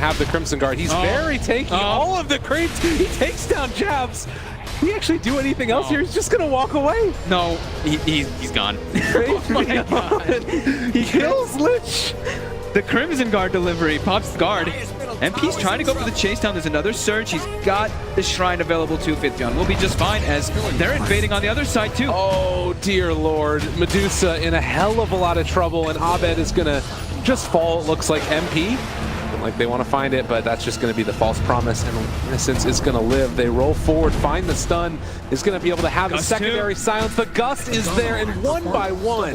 have the Crimson Guard. He's very tanky. All of the creeps. He takes down Jabs. Did he actually do anything else here? He's just going to walk away. No, he's gone. Oh my God. He kills Lich. The Crimson Guard delivery pops the guard. MP's trying to go for the chase down. There's another surge. He's got the Shrine available too. Fnatic will be just fine as they're invading on the other side too. Oh, dear Lord. Medusa in a hell of a lot of trouble, and Abed is going to just fall, it looks like. MP. Like they want to find it, but that's just going to be the false promise, and Innocence is going to live. They roll forward, find the stun, is going to be able to have the secondary silence. The Gust is there, and one by one,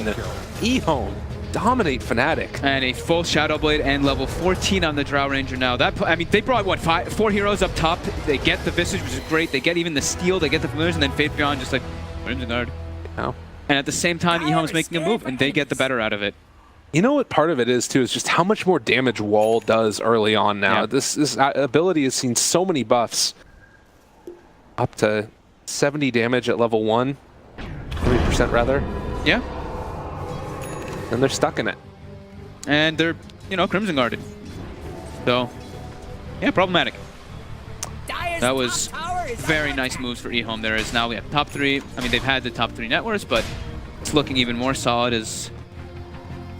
EHOME dominate Fnatic. And a full Shadow Blade and level 14 on the Drow Ranger now. I mean, they brought, what, 4 heroes up top. They get the Visage, which is great. They get even the Steel, they get the Familiars, and then Fate Beyond just like, Crimson Guard. Oh. And at the same time, EHOME's making a move, and they get the better out of it. You know what part of it is, too, is just how much more damage Wall does early on now. Yeah. This ability has seen so many buffs. Up to 70 damage at level 1. 3% rather. Yeah. And they're stuck in it. And they're, you know, Crimson Guarded. So, yeah, problematic. That was very nice moves for EHOME. There is now, we have top 3. I mean, they've had the top 3 net worths, but it's looking even more solid as...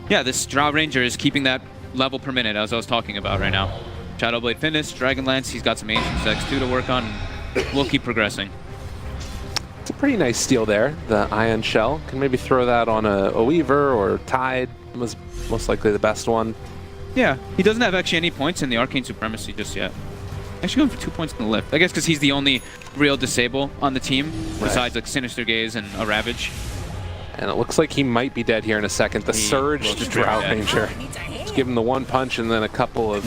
Yeah, this Drow Ranger is keeping that level per minute, as I was talking about right now. Shadowblade finished, Dragonlance, he's got some Ancient X2 to work on, and we'll keep progressing. It's a pretty nice steal there, the Ion Shell. Can maybe throw that on a Weaver or Tide, was most likely the best one. Yeah, he doesn't have actually any points in the Arcane Supremacy just yet. Actually going for 2 points in the lift. I guess because he's the only real disable on the team, besides like Sinister Gaze and a Ravage. And it looks like he might be dead here in a second. The Surge to Drow Ranger. Just give him the one punch and then a couple of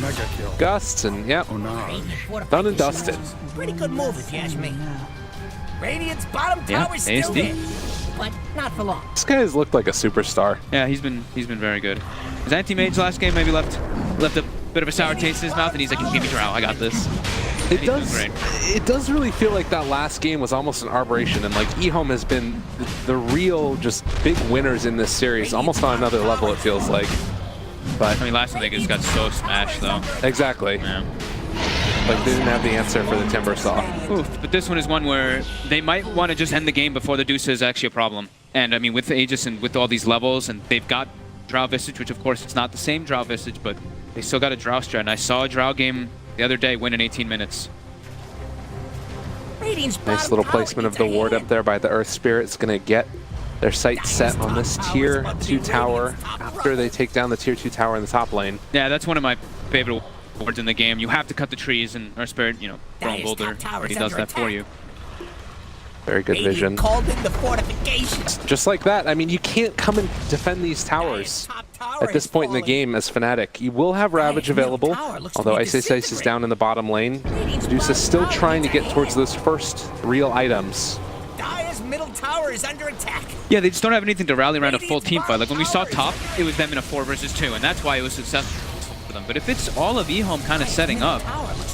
gusts, and yep, done and dusted. Pretty good move if you ask me. Radiant's bottom tower's still hit, but not for long. This guy has looked like a superstar. Yeah, he's been very good. His anti-mage last game maybe left a bit of a sour taste in his mouth, and he's like, give me Drow, I got this. It does really feel like that last game was almost an aberration, and like EHOME has been the real just big winners in this series, almost on another level it feels like. But I mean, last time they just got so smashed though. Exactly. Yeah. Like they didn't have the answer for the Timber Saw. Oof, but this one is one where they might want to just end the game before the Deuce is actually a problem. And I mean, with the Aegis and with all these levels, and they've got Drow Visage, which of course it's not the same Drow Visage, but they still got a Drow strat. And I saw a Drow game the other day win in 18 minutes. Nice little placement of the ward up there by the Earth Spirit. It's going to get their sights set on this Tier 2 tower after they take down the Tier 2 tower in the top lane. Yeah, that's one of my favorite wards in the game. You have to cut the trees, and Earth Spirit, you know, Throne Boulder, he does that for you. Very good vision. Called in the fortifications. Just like that. I mean, you can't come and defend these towers at this point in the game as Fnatic. You will have Ravage available, although Ice is down in the bottom lane. Medusa's still trying to get towards those first real items. Middle tower is under attack. Yeah, they just don't have anything to rally around a full team fight. Like when we saw top, it was them in a 4 versus 2, and that's why it was successful for them. But if it's all of EHOME kind of setting up,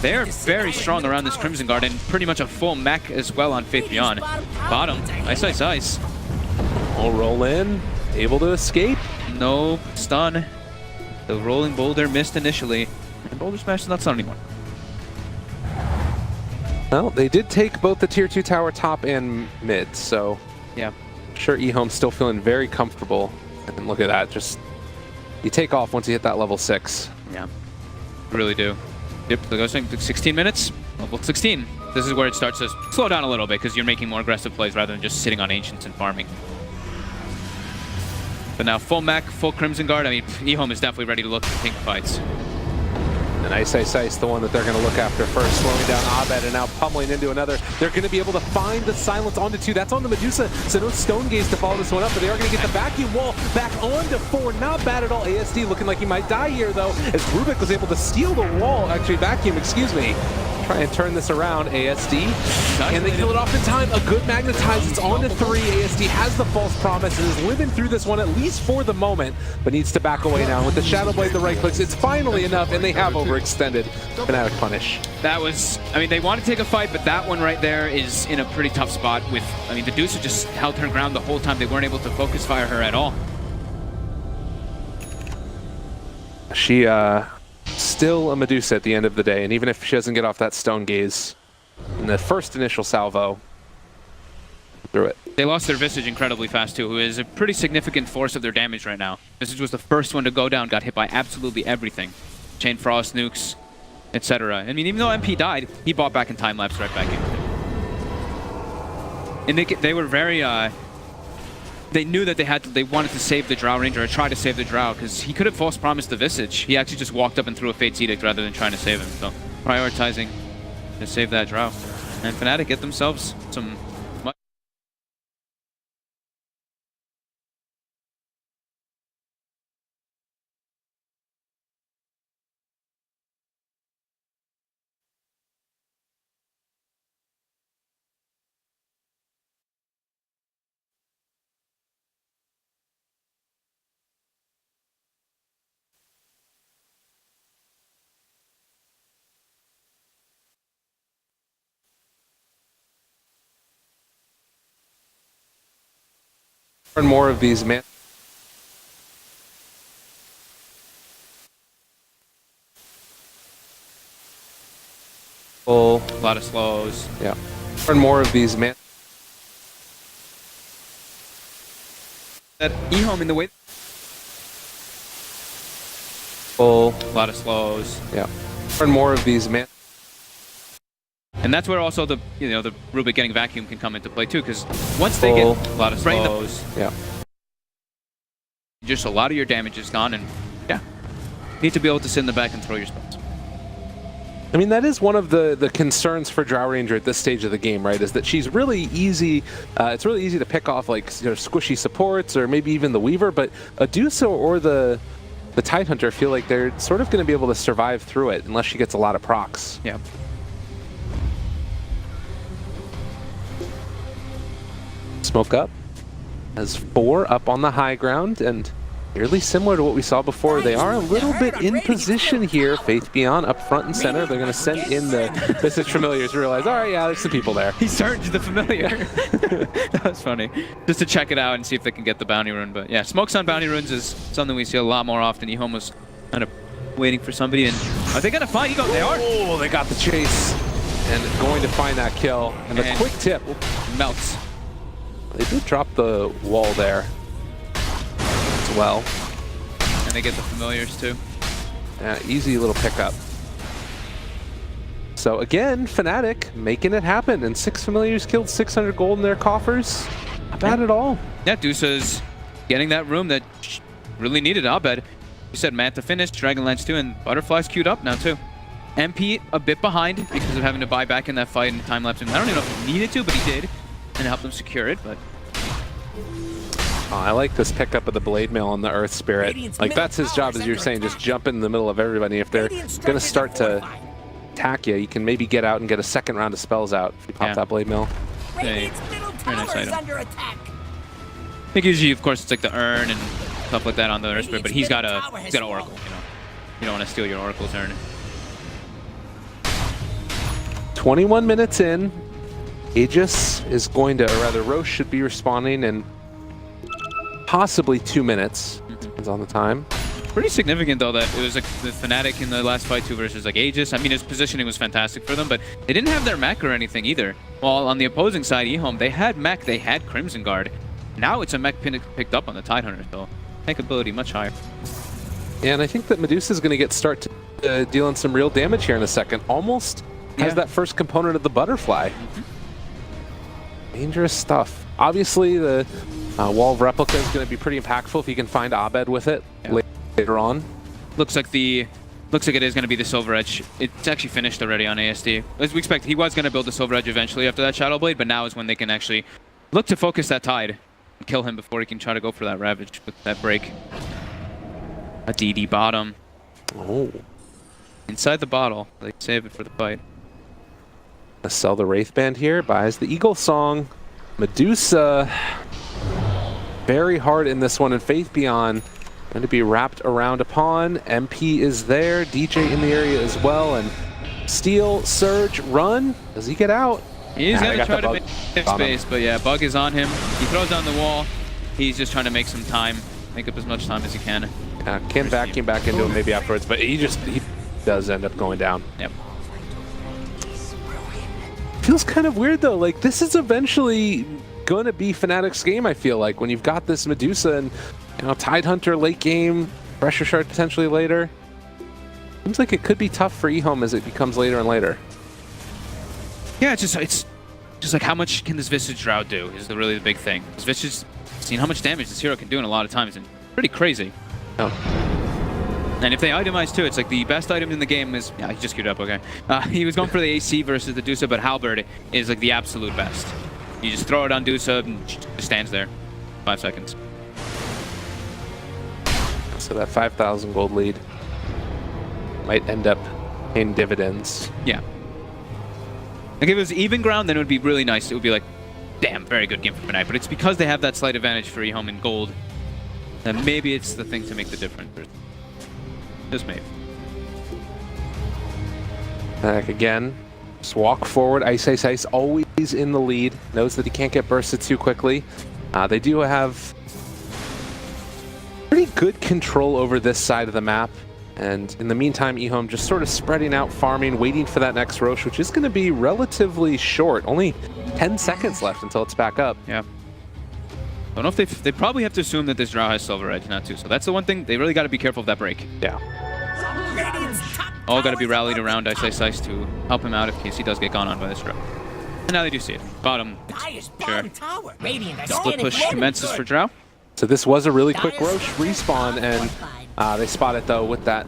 they're very strong around this Crimson Guard, and pretty much a full mech as well on Fate Beyond. Bottom, ice. We'll roll in, able to escape. No stun. The rolling boulder missed initially, and Boulder Smash is not stun anymore. Well, they did take both the Tier 2 tower top and mid, so yeah, I'm sure EHOME's still feeling very comfortable. And look at that, just you take off once you hit that level 6. Yeah, really do. Yep, so goes 16 minutes, level 16. This is where it starts to slow down a little bit because you're making more aggressive plays rather than just sitting on Ancients and farming. But now full mech, full Crimson Guard. I mean, EHOME is definitely ready to look at pink fights. And Ice, the one that they're going to look after first, slowing down Abed and now pummeling into another. They're going to be able to find the silence onto 2. That's on the Medusa, so no Stone Gaze to follow this one up, but they are going to get the vacuum wall back onto 4. Not bad at all. ASD looking like he might die here, though, as Rubik was able to steal the wall, actually vacuum, excuse me. Try and turn this around, ASD. And they kill it off in time. A good magnetize. It's on to 3. ASD has the false promise and is living through this one, at least for the moment, but needs to back away now. With the Shadow Blade, the right clicks, it's finally enough, and they have overextended. Fnatic punish. That was, I mean, they want to take a fight, but that one right there is in a pretty tough spot with, I mean, the Medusa just held her ground the whole time. They weren't able to focus fire her at all. She still a Medusa at the end of the day, and even if she doesn't get off that stone gaze in the first initial salvo, through it. They lost their Visage incredibly fast too, who is a pretty significant force of their damage right now. Visage was the first one to go down, got hit by absolutely everything. Chain Frost, nukes, etc. I mean, even though MP died, he bought back in time-lapse right back in. And they were very, they knew that they wanted to save the Drow Ranger, or try to save the Drow, because he could have false promised the Visage. He actually just walked up and threw a Fate's Edict rather than trying to save him. So, prioritizing to save that Drow. And Fnatic get themselves some... And more of these man. A lot of slows. Yeah. And more of these man. That EHOME in the way. A lot of slows. Yeah. And more of these man. And that's where also the the Rubik getting vacuum can come into play too, because once they get a lot of slows, yeah, just a lot of your damage is gone, and yeah, you need to be able to sit in the back and throw your spells. I mean, that is one of the concerns for Drow Ranger at this stage of the game, right? Is that she's really easy. It's really easy to pick off like squishy supports or maybe even the Weaver, but Adusa or the Tidehunter feel like they're sort of going to be able to survive through it unless she gets a lot of procs. Yeah. Smoke up has 4 up on the high ground, and fairly similar to what we saw before. They are a little bit in position here. Faith Beyond up front and center. They're going to send in the Visage Familiars to realize, all right, yeah, there's some people there. He turned to the Familiar. That was funny. Just to check it out and see if they can get the Bounty Rune. But yeah, smokes on Bounty Runes is something we see a lot more often. EHOME was kind of waiting for somebody, and are they going to find Ego? They are. Oh, they got the chase and going to find that kill. And the quick tip melts. They did drop the wall there as well. And they get the Familiars too. Easy little pickup. So again, Fnatic making it happen, and 6 Familiars killed, 600 gold in their coffers. Not bad at all. Yeah, Dusa's getting that room that really needed Abed. You said Manta finished, Dragonlance too, and Butterfly's queued up now too. MP a bit behind because of having to buy back in that fight in time-lapse. I don't even know if he needed to, but he did. And help them secure it, but... Oh, I like this pickup of the Blade Mail on the Earth Spirit. Like, that's his job, as you're saying, just jump in the middle of everybody. If they're going to start to attack you, you can maybe get out and get a second round of spells out if you pop that Blade Mail. Very nice item. I think usually, of course, it's like the Urn and stuff like that on the Earth Spirit, but he's got a Oracle, You don't want to steal your Oracle's Urn. 21 minutes in. Aegis is going to, or rather Roche should be responding in possibly 2 minutes. Depends on the time. Pretty significant though that it was like the Fnatic in the last fight too versus like Aegis. I mean, his positioning was fantastic for them, but they didn't have their mech or anything either. While on the opposing side, EHOME, they had mech, they had Crimson Guard. Now it's a mech picked up on the Tidehunter, so tank ability much higher. Yeah, and I think that Medusa is going to get dealing some real damage here in a second. Almost has that first component of the Butterfly. Dangerous stuff. Obviously, the Wall of Replica is going to be pretty impactful if you can find Abed with it later on. Looks like it is going to be the Silver Edge. It's actually finished already on ASD. As we expected, he was going to build the Silver Edge eventually after that Shadow Blade, but now is when they can actually look to focus that Tide and kill him before he can try to go for that Ravage with that break. A DD bottom. Oh. Inside the bottle. They save it for the fight. Sell the Wraith Band here, buys the Eagle Song. Medusa, very hard in this one, and Faith Beyond going to be wrapped around upon. MP is there, DJ in the area as well, and Steel, Surge, run. Does he get out? He's going to try to make space, but yeah, Bug is on him. He throws down the wall. He's just trying to make some time, make up as much time as he can. Can vacuum back into him maybe afterwards, but he does end up going down. Yep. Feels kind of weird though. Like this is eventually going to be Fnatic's game. I feel like when you've got this Medusa and Tidehunter late game, Pressure Shard potentially later. Seems like it could be tough for EHOME as it becomes later and later. Yeah, it's just like how much can this Visage Shroud do is really the big thing. This Visage, seen how much damage this hero can do in a lot of times, and pretty crazy. Oh. And if they itemize too, it's like the best item in the game is, yeah, he just queued up, okay. He was going for the AC versus the Dusa, but Halberd is like the absolute best. You just throw it on Dusa and it just stands there. 5 seconds. So that 5,000 gold lead might end up paying dividends. Yeah. Like if it was even ground, then it would be really nice. It would be like, damn, very good game for Fnatic. But it's because they have that slight advantage for EHOME in gold. And maybe it's the thing to make the difference. Just maybe. Fnatic again. Just walk forward. Ice always in the lead. Knows that he can't get bursted too quickly. They do have pretty good control over this side of the map. And in the meantime, EHOME just sort of spreading out, farming, waiting for that next Roche, which is going to be relatively short. Only 10 seconds left until it's back up. Yeah. I don't know if they probably have to assume that this Drow has Silver Edge, not too. So that's the one thing. They really got to be careful of that break. Yeah. All got to be rallied around Ice to help him out in case he does get gone on by this Drow. And now they do see it. Bottom. Sure. Split push commences for Drow. So this was a really quick Roche respawn, and they spot it though with that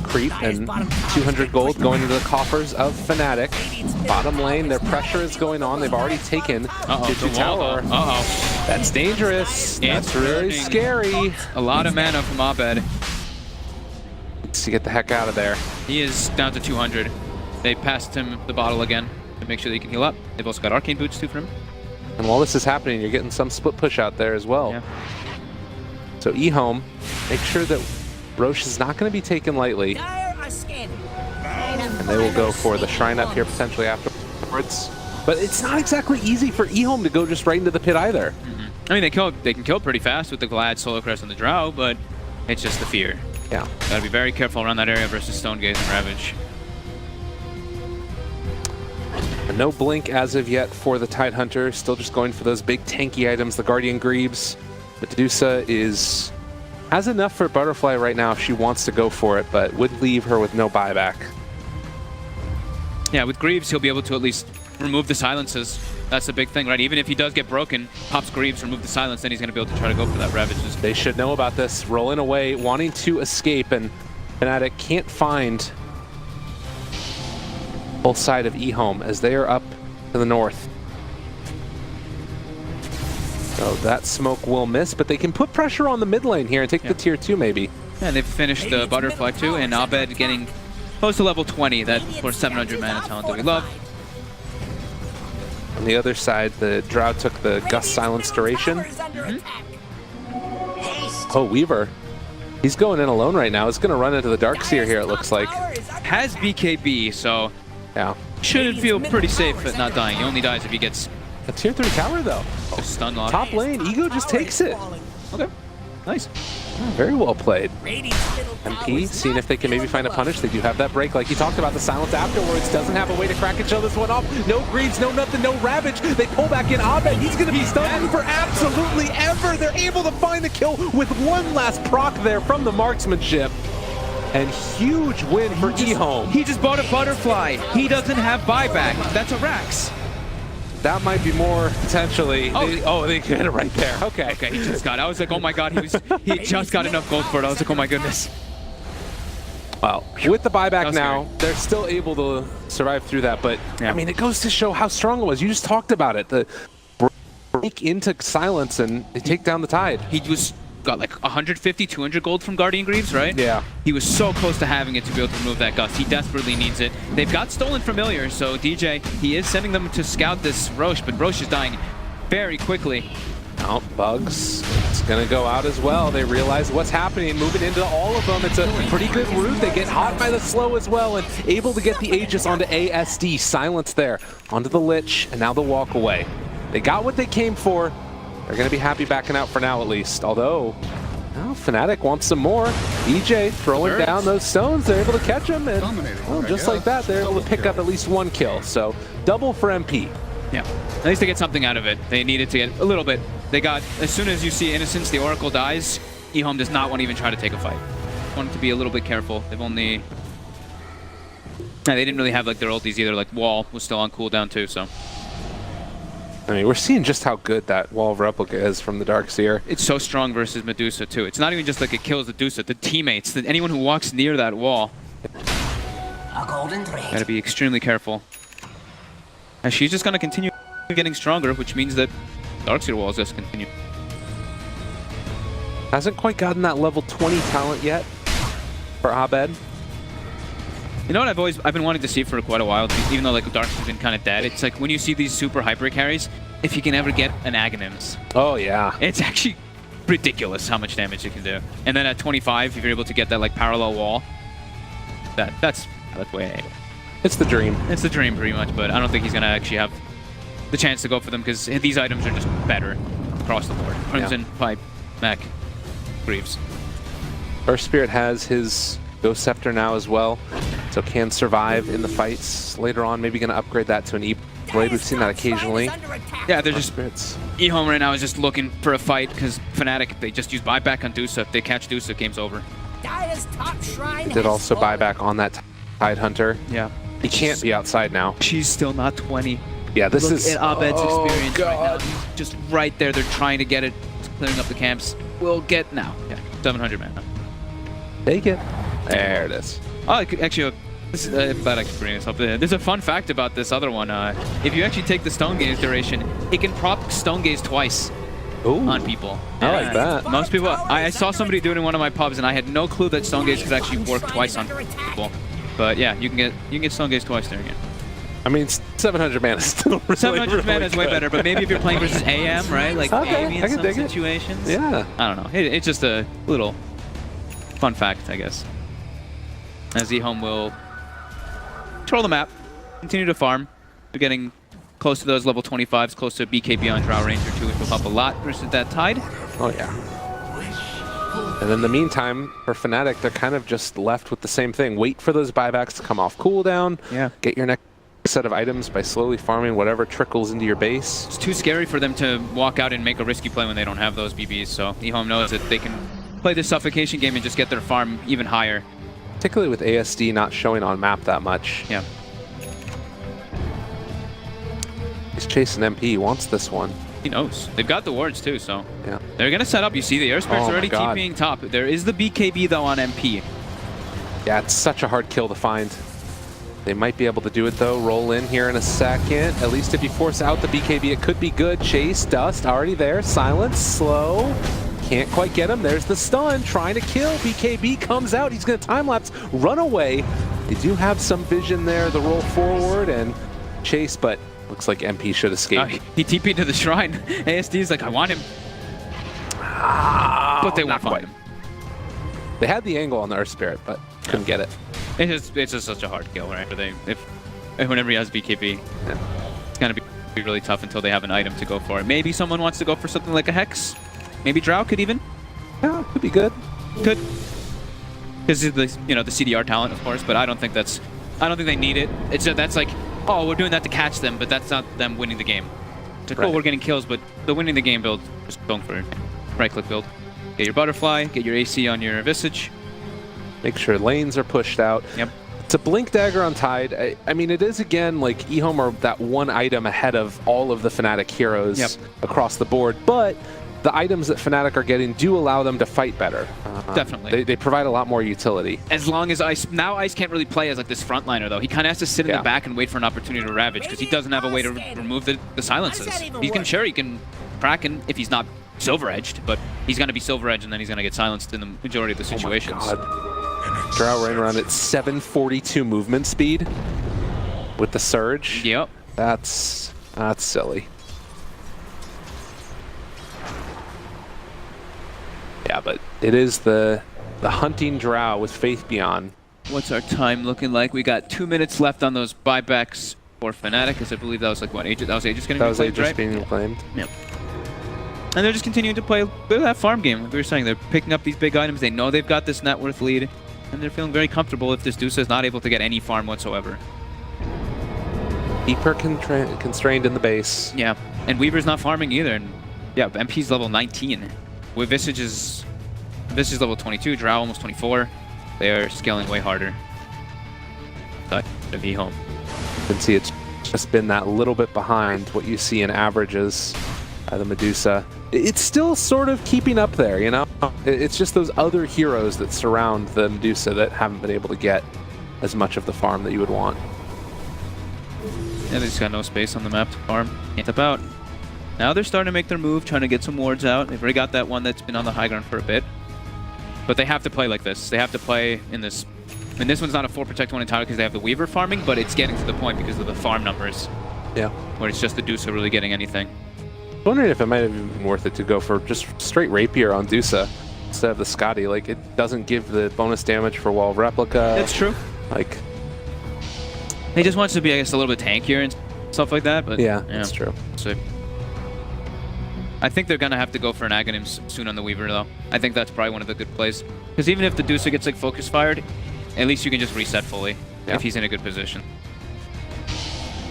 creep and 200 gold going into the coffers of Fnatic. Bottom lane, their pressure is going on. They've already taken Digital Tower. That's dangerous. That's really scary. A lot of mana from Abed. Needs to get the heck out of there. He is down to 200. They passed him the bottle again to make sure that he can heal up. They've also got Arcane Boots too for him. And while this is happening, you're getting some split push out there as well. Yeah. So EHOME, make sure that Roche is not going to be taken lightly. And they will go for the Shrine up here potentially afterwards. But it's not exactly easy for EHOME to go just right into the pit either. I mean, they can kill pretty fast with the Glad, Solar Crest, and the Drow, but it's just the fear. Yeah. Gotta be very careful around that area versus Stone Gaze and Ravage. No blink as of yet for the Tidehunter. Still just going for those big tanky items, the Guardian Greaves. Medusa has enough for Butterfly right now if she wants to go for it, but would leave her with no buyback. Yeah, with Greaves, he'll be able to at least remove the silences. That's the big thing, right? Even if he does get broken, pops Greaves, remove the silence, then he's going to be able to try to go for that Ravage. They should know about this. Rolling away, wanting to escape, and Fnatic can't find both side of EHOME as they are up to the north. So that smoke will miss, but they can put pressure on the mid lane here and take the tier 2 maybe. Yeah, and they've finished the Butterfly too, and Abed getting close to level 20, that for 700 mana talent that we love. On the other side, the Drow took the Gust Silence duration. Oh, Weaver. He's going in alone right now. He's going to run into the Darkseer here, it looks like. Has BKB, so yeah, shouldn't feel pretty safe at not dying. He only dies if he gets a tier 3 tower though. Just stun lock. Top lane, Ego just takes it. Okay, nice. Very well played. MP, seeing if they can maybe find a punish. They do have that break, like you talked about. The silence afterwards doesn't have a way to crack and show this one off. No Greaves, no nothing, no Ravage. They pull back in Abed. He's going to be stunned for absolutely ever. They're able to find the kill with one last proc there from the marksmanship. And huge win for EHOME. He just bought a Butterfly. He doesn't have buyback. That's a Rax. That might be more potentially. They get it right there. Okay. Okay, he just got it. I was like, oh my god, he just got enough gold for it. I was like, oh my goodness. Well, with the buyback now, they're still able to survive through that. But, I mean, it goes to show how strong it was. You just talked about it. The break into silence and they take down the Tide. He got like 150, 200 gold from Guardian Greaves, right? Yeah. He was so close to having it to be able to remove that Gust. He desperately needs it. They've got Stolen Familiar, so DJ, he is sending them to scout this Roche, but Roche is dying very quickly. Oh, Bugs. It's going to go out as well. They realize what's happening, moving into all of them. It's a pretty good route. They get hot by the slow as well and able to get the Aegis onto ASD. Silence there, onto the Lich, and now the walk away. They got what they came for. They're going to be happy backing out for now, at least. Although, Now Fnatic wants some more. EJ throwing down those stones. They're able to catch him, and well, just like that, they're able to pick up at least one kill. So double for MP. Yeah, at least they get something out of it. They needed to get a little bit. They got, as soon as you see Innocence, the Oracle dies, EHOME does not want to even try to take a fight. Wanted to be a little bit careful. They've only... they didn't really have like their ultis either. Like Wall was still on cooldown too, so... I mean, we're seeing just how good that Wall of Replica is from the Darkseer. It's so strong versus Medusa too. It's not even just like it kills Medusa, the teammates, anyone who walks near that wall. A golden thread. Gotta be extremely careful. And she's just gonna continue getting stronger, which means that Darkseer Wall is just continue. Hasn't quite gotten that level 20 talent yet for Abed. You know what I've been wanting to see for quite a while, even though like Darkseer's been kind of dead. It's like when you see these super hyper carries, if you can ever get an Aghanims. Oh yeah. It's actually ridiculous how much damage it can do. And then at 25, if you're able to get that like parallel wall, that's way. It's the dream. It's the dream pretty much, but I don't think he's gonna actually have the chance to go for them because these items are just better across the board. Crimson, Pipe, Mech, Greaves. Earth Spirit has his Ghost Scepter now as well, so can survive in the fights. Later on, maybe gonna upgrade that to an E-Blade. We've seen that occasionally. Yeah, they're just... Spirits. EHOME right now is just looking for a fight because Fnatic, they just use buyback on Dusa. If they catch Dusa, game's over. They did also buyback on that Tide Hunter. Yeah. He can't be outside now. She's still not 20. Yeah, this Look is... at Abed's experience God. right now. He's just right there. They're trying to get it. Just clearing up the camps. We'll get now. Yeah, 700 mana. Take it. There it is. Oh, actually, this is, I'm glad I can bring this up. There's a fun fact about this other one. If you actually take the Stone Gaze duration, it can proc Stone Gaze twice. Ooh. On people. I like that. Most people, I saw somebody do it in one of my pubs, and I had no clue that Stone Gaze could actually work twice on people. But yeah, you can get Stone Gaze twice there again. I mean, 700 mana is still really, 700 mana is way good. better, but maybe if you're playing versus AM, right? Like Okay, maybe I in can some dig it. situations. Yeah. I don't know. It's just a little fun fact, I guess. As EHOME will control the map, continue to farm. They're getting close to those level 25s, close to BKB on Drow Ranger too, which will help a lot versus that Tide. Oh yeah. And in the meantime, for Fnatic, they're kind of just left with the same thing. Wait for those buybacks to come off cooldown. Yeah. Get your next set of items by slowly farming whatever trickles into your base. It's too scary for them to walk out and make a risky play when they don't have those BBs, so EHOME knows that they can play this suffocation game and just get their farm even higher. Particularly with ASD not showing on map that much. Yeah. He's chasing MP, he wants this one. He knows. They've got the wards too, so yeah. They're going to set up. You see the Air Spirit's already TPing top. There is the BKB though on MP. Yeah, it's such a hard kill to find. They might be able to do it though. Roll in here in a second. At least if you force out the BKB, it could be good. Chase, Dust, already there. Silence, slow. Can't quite get him. There's the stun, trying to kill. BKB comes out. He's going to time-lapse, run away. They do have some vision there, the roll forward and chase, but looks like MP should escape. He TP'd to the shrine. ASD's like, I want him. But they won't find him. They had the angle on the Earth Spirit, but couldn't get it. It's just such a hard kill, right? Whenever he has BKB, it's going to be really tough until they have an item to go for. Maybe someone wants to go for something like a Hex. Maybe Drow could even. Yeah, could be good. Could. Because the CDR talent, of course, but I don't think they need it. That's like, oh, we're doing that to catch them, but that's not them winning the game. It's like, oh, we're getting kills, but the winning the game build, just going for right-click build. Get your Butterfly, get your AC on your Visage. Make sure lanes are pushed out. Yep. It's a Blink Dagger on Tide. I mean, it is, again, like, EHOME are that one item ahead of all of the Fnatic heroes across the board, but the items that Fnatic are getting do allow them to fight better. Definitely. They provide a lot more utility. As long as Ice... Now Ice can't really play as like this frontliner, though. He kind of has to sit in the back and wait for an opportunity to Ravage, because he doesn't have a way to remove the silences. He can crack him if he's not Silver-Edged, but he's going to be Silver-Edged and then he's going to get silenced in the majority of the situations. Oh my God. Drow right around at 742 movement speed with the Surge. Yep. That's silly. Yeah, but it is the hunting Drow with Faith Beyond. What's our time looking like? We got 2 minutes left on those buybacks for Fnatic, because I believe that was like what, Aegis? That was Aegis getting reclaimed, right? Being reclaimed. Yep. And they're just continuing to play that farm game. Like we were saying, they're picking up these big items. They know they've got this net worth lead, and they're feeling very comfortable if this Dusa is not able to get any farm whatsoever. Deeper constrained in the base. Yeah, and Weaver's not farming either. And yeah, MP's level 19. With Visage is level 22, Drow almost 24. They are scaling way harder. But the EHOME. You can see it's just been that little bit behind what you see in averages. The Medusa. It's still sort of keeping up there, you know? It's just those other heroes that surround the Medusa that haven't been able to get as much of the farm that you would want. Yeah, they just got no space on the map to farm. Can't tap out. Now they're starting to make their move, trying to get some wards out. They've already got that one that's been on the high ground for a bit. But they have to play like this. They have to play in this. And this one's not a 4 protect one entirely because they have the Weaver farming, but it's getting to the point because of the farm numbers. Yeah. Where it's just the Dusa really getting anything. I'm wondering if it might have been worth it to go for just straight Rapier on Dusa instead of the Scotty. Like, it doesn't give the bonus damage for wall replica. That's true. Like, he just wants to be, I guess, a little bit tankier and stuff like that. But yeah, that's true. So I think they're gonna have to go for an Aghanim soon on the Weaver, though. I think that's probably one of the good plays. Because even if the Dusa gets like focus fired, at least you can just reset fully if he's in a good position.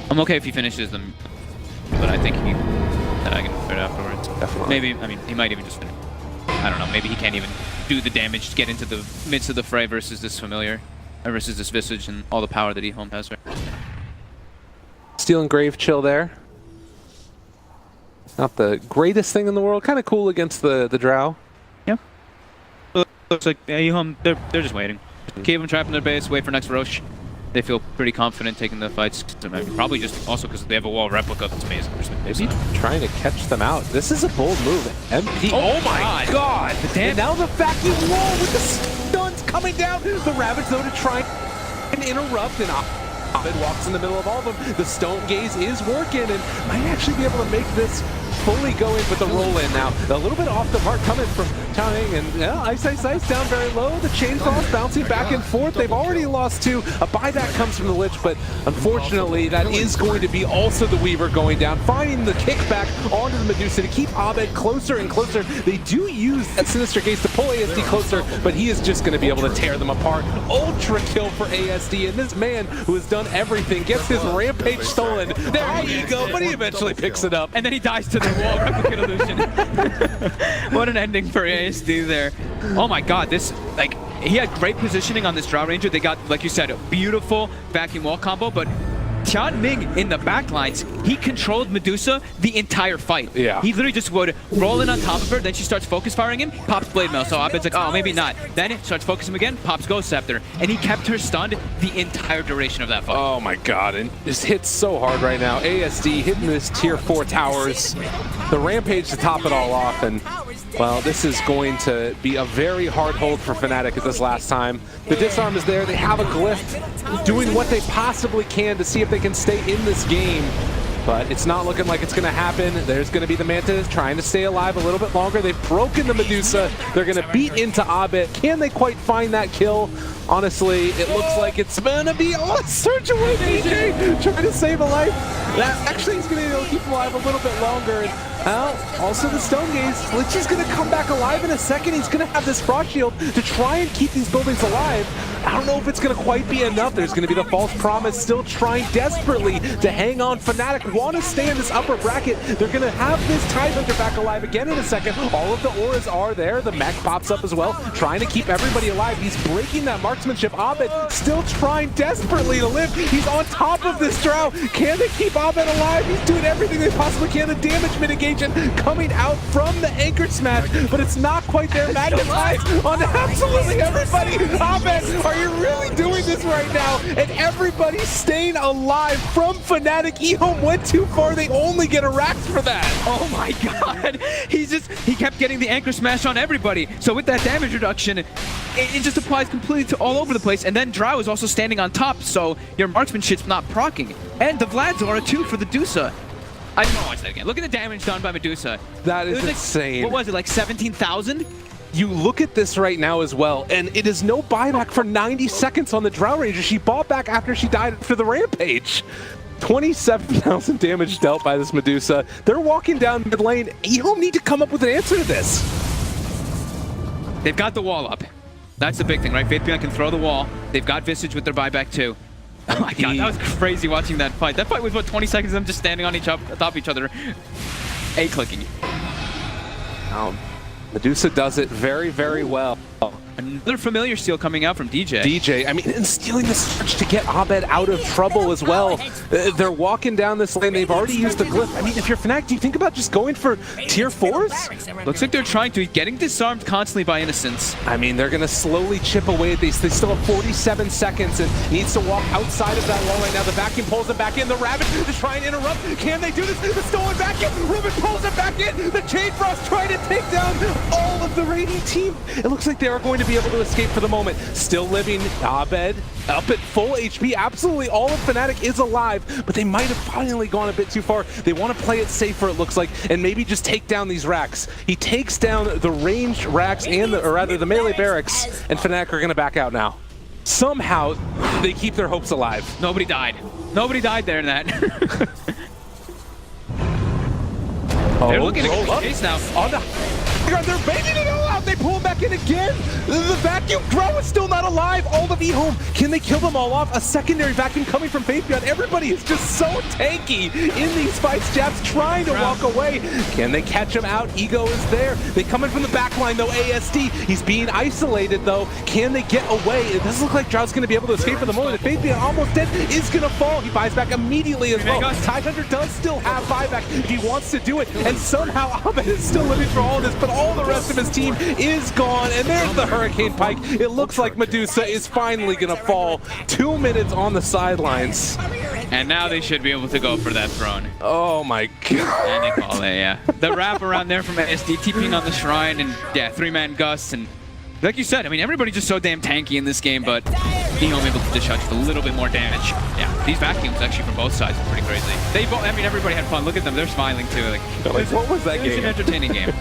I'm okay if he finishes them, but I think that I can fit afterwards. Definitely. Maybe, I mean, he might even just finish. I don't know, maybe he can't even do the damage to get into the midst of the fray versus this Familiar, or versus this Visage and all the power that EHOME has. Steel and Grave chill there. Not the greatest thing in the world. Kind of cool against the Drow. Yeah. Looks like EHOME, they're just waiting. Keep them trapped in their base, wait for next Roche. They feel pretty confident taking the fights. Probably just also because they have a wall replica that's amazing. Maybe trying to catch them out. This is a bold move. MP. Oh my god! And now the vacuum wall with the stuns coming down. The Ravage though to try and interrupt, and Abed walks in the middle of all of them. The Stone Gaze is working and might actually be able to make this fully go in with the roll in now. A little bit off the mark coming from Chang, and yeah, Ice down very low. The chainsaws bouncing back and forth. They've already lost 2. A buyback comes from the Lich, but unfortunately that is going to be also the Weaver going down, finding the kickback onto the Medusa to keep Abed closer and closer. They do use that Sinister Gaze to pull ASD closer, but he is just going to be able to tear them apart. Ultra kill for ASD, and this man who has done everything gets his Rampage stolen. There you go, but he eventually picks it up. And then he dies to the wall replica illusion. What an ending for ASD there. Oh my god, this, like, he had great positioning on this Drow Ranger. They got, like you said, a beautiful vacuum wall combo, but Tian Ming in the backlines, he controlled Medusa the entire fight. Yeah. He literally just would roll in on top of her, then she starts focus firing him, pops Blade Mail. So Abed's like, oh, maybe not. Then it starts focusing him again, pops Ghost Scepter. And he kept her stunned the entire duration of that fight. Oh my god, and just hits so hard right now. ASD hitting this tier 4 towers. The Rampage to top it all off, and well, this is going to be a very hard hold for Fnatic at this last time. The disarm is there. They have a glyph doing what they possibly can to see if they can stay in this game. But it's not looking like it's going to happen. There's going to be the Manta trying to stay alive a little bit longer. They've broken the Medusa. They're going to beat into Abed. Can they quite find that kill? Honestly, it looks like it's going to be search away DJ trying to save a life. That actually is going to be able to keep him alive a little bit longer. And also the Stone Gaze. Lich is going to come back alive in a second. He's going to have this Frost Shield to try and keep these buildings alive. I don't know if it's going to quite be enough. There's going to be the False Promise still trying desperately to hang on. Fnatic want to stay in this upper bracket. They're going to have this Tidehunter back alive again in a second. All of the auras are there. The mech pops up as well, trying to keep everybody alive. He's breaking that marksmanship. Abed still trying desperately to live. He's on top of this Drow. Can they keep Abed alive? He's doing everything they possibly can. The damage mitigation coming out from the Anchor Smash, but it's not quite there. Magnetized on absolutely everybody. Abed, are you really doing this right now? And everybody's staying alive from Fnatic. EHOME went too far. They only get a Rax for that. Oh my god. He kept getting the Anchor Smash on everybody. So with that damage reduction, it just applies completely to all over the place. And then Drow is also standing on top, so your marksmanship's not proccing. And the Vlad's aura too for the Dusa. I don't want to watch that again. Look at the damage done by Medusa. That is insane. What was it, like 17,000? You look at this right now as well, and it is no buyback for 90 seconds on the Drow Ranger. She bought back after she died for the Rampage. 27,000 damage dealt by this Medusa. They're walking down mid lane. EHOME need to come up with an answer to this. They've got the wall up. That's the big thing, right? Faith can throw the wall. They've got Visage with their buyback too. Oh my god, that was crazy watching that fight. That fight was, what, 20 seconds of them just standing on top of each other, A-clicking. Medusa does it very, very well. Another familiar steal coming out from DJ. DJ, I mean, and stealing the search to get Abed out of trouble as well. They're walking down this lane. They've already used the glyph. I mean, if you're Fnatic, do you think about just going for tier 4s? Looks like they're trying to. Getting disarmed constantly by Innocence. I mean, they're going to slowly chip away at these. They still have 47 seconds and needs to walk outside of that wall right now. The vacuum pulls them back in. The Rabbit to try and interrupt. Can they do this? The stolen vacuum. Ruben pulls them back in. The Chain Frost trying to take down all of the Radeon team. It looks like they are going to be able to escape for the moment. Still living. Abed up at full HP. Absolutely all of Fnatic is alive, but they might have finally gone a bit too far. They want to play it safer, it looks like, and maybe just take down these racks. He takes down the ranged racks and or rather the melee barracks, and Fnatic are going to back out now. Somehow they keep their hopes alive. Nobody died. Nobody died there in that. They're looking at chase now. On the they're baiting it all out. They pull him back in again. The vacuum Grow is still not alive. All of EHOME. Can they kill them all off? A secondary vacuum coming from Faithbeyond. Everybody is just so tanky in these fights. Jab's trying to walk away. Can they catch him out? Ego is there. They come in from the back line though. ASD. He's being isolated though. Can they get away? It doesn't look like Drough's going to be able to escape for the moment. Faithbeyond almost dead is going to fall. He buys back immediately as well. Tidehunter does still have buyback. He wants to do it. And somehow Abed is still living for all of this, but all the rest of his team is gone, and there's the Hurricane Pike. It looks like Medusa is finally gonna fall. 2 minutes on the sidelines. And now they should be able to go for that throne. Oh my god. And they call it, yeah. The wrap around there from SD, TPing on the shrine, and yeah, 3-man Gus, and like you said, I mean, everybody's just so damn tanky in this game, but EHOME able to dish out just a little bit more damage. Yeah, these vacuums actually from both sides are pretty crazy. They both, I mean, everybody had fun. Look at them, they're smiling too. Like what was that game? It was an entertaining game.